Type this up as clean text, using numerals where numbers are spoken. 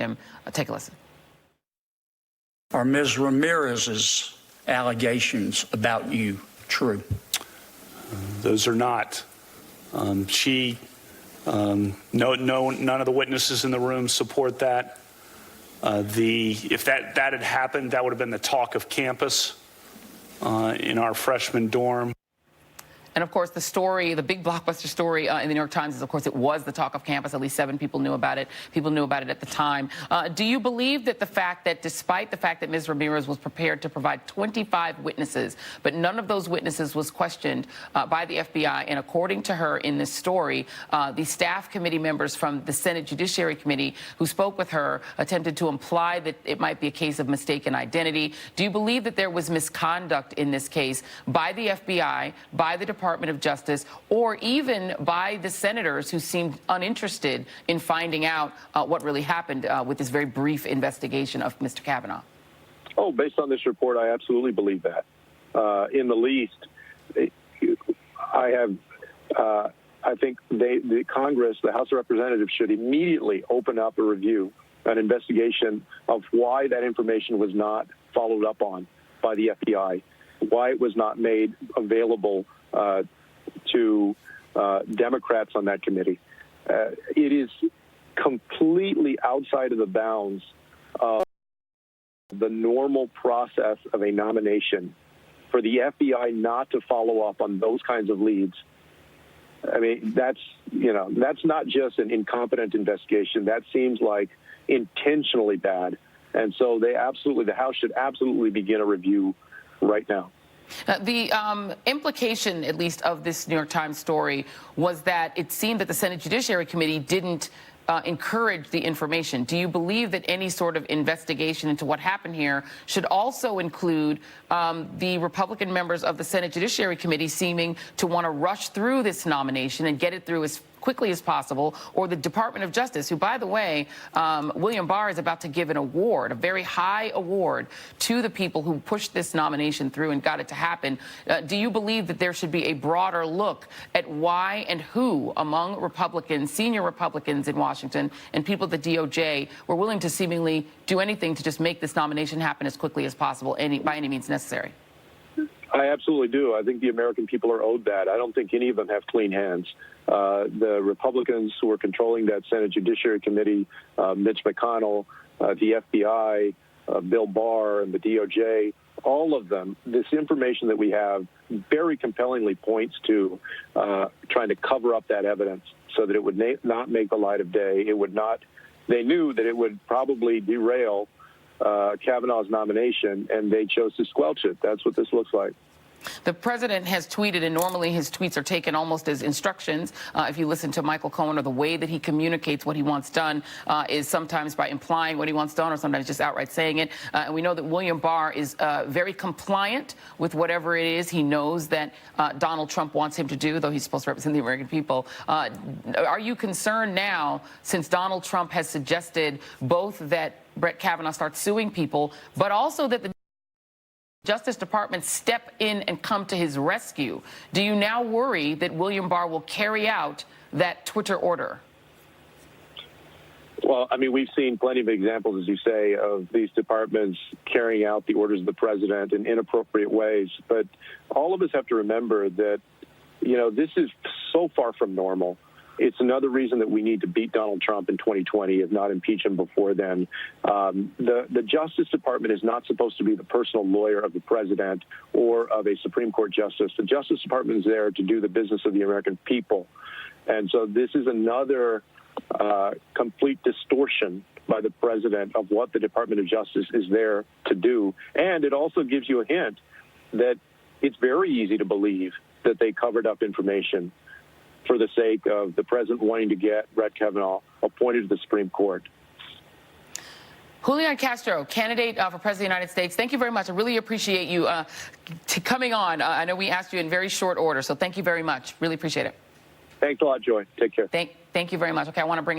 him. Take a listen. Are Ms. Ramirez's allegations about you true? Those are not. None of the witnesses in the room support that. If that had happened, that would have been the talk of campus in our freshman dorm. And, of course, the story, the big blockbuster story in the New York Times is, of course, it was the talk of campus. At least 7 people knew about it. People knew about it at the time. Do you believe that despite the fact that Ms. Ramirez was prepared to provide 25 witnesses, but none of those witnesses was questioned by the FBI, and according to her in this story, the staff committee members from the Senate Judiciary Committee who spoke with her attempted to imply that it might be a case of mistaken identity? Do you believe that there was misconduct in this case by the FBI, by the Department of Justice, or even by the senators who seemed uninterested in finding out what really happened with this very brief investigation of Mr. Kavanaugh? Oh, based on this report, I absolutely believe that. In the least, I think the Congress, the House of Representatives, should immediately open up a review, an investigation of why that information was not followed up on by the FBI, why it was not made available to Democrats on that committee. It is completely outside of the bounds of the normal process of a nomination for the FBI not to follow up on those kinds of leads. I mean, that's not just an incompetent investigation. That seems like intentionally bad. And so the House should absolutely begin a review right now. The implication, at least, of this New York Times story was that it seemed that the Senate Judiciary Committee didn't encourage the information. Do you believe that any sort of investigation into what happened here should also include the Republican members of the Senate Judiciary Committee seeming to want to rush through this nomination and get it through as quickly as possible, or the Department of Justice, who, by the way, William Barr is about to give an award, a very high award, to the people who pushed this nomination through and got it to happen? Do you believe that there should be a broader look at why and who among Republicans, senior Republicans in Washington, and people at the DOJ were willing to seemingly do anything to just make this nomination happen as quickly as possible, by any means necessary? I absolutely do. I think the American people are owed that. I don't think any of them have clean hands. The Republicans who are controlling that Senate Judiciary Committee, Mitch McConnell, the FBI, Bill Barr, and the DOJ, all of them, this information that we have very compellingly points to trying to cover up that evidence so that it would not make the light of day. It would not. They knew that it would probably derail Kavanaugh's nomination, and they chose to squelch it. That's what this looks like. The president has tweeted, and normally his tweets are taken almost as instructions. If you listen to Michael Cohen, or the way that he communicates what he wants done is sometimes by implying what he wants done, or sometimes just outright saying it. And we know that William Barr is very compliant with whatever it is he knows that Donald Trump wants him to do, though he's supposed to represent the American people. Are you concerned now, since Donald Trump has suggested both that Brett Kavanaugh starts suing people, but also that the Justice Department step in and come to his rescue? Do you now worry that William Barr will carry out that Twitter order? Well, I mean, we've seen plenty of examples, as you say, of these departments carrying out the orders of the president in inappropriate ways. But all of us have to remember that, this is so far from normal. It's another reason that we need to beat Donald Trump in 2020, if not impeach him before then. The Justice Department is not supposed to be the personal lawyer of the president or of a Supreme Court justice. The Justice Department is there to do the business of the American people. And so this is another complete distortion by the president of what the Department of Justice is there to do. And it also gives you a hint that it's very easy to believe that they covered up information for the sake of the president wanting to get Brett Kavanaugh appointed to the Supreme Court. Julian Castro, candidate for President of the United States, thank you very much. I really appreciate you coming on. I know we asked you in very short order, so thank you very much. Really appreciate it. Thanks a lot, Joy. Take care. Thank you very much. Okay, I want to bring in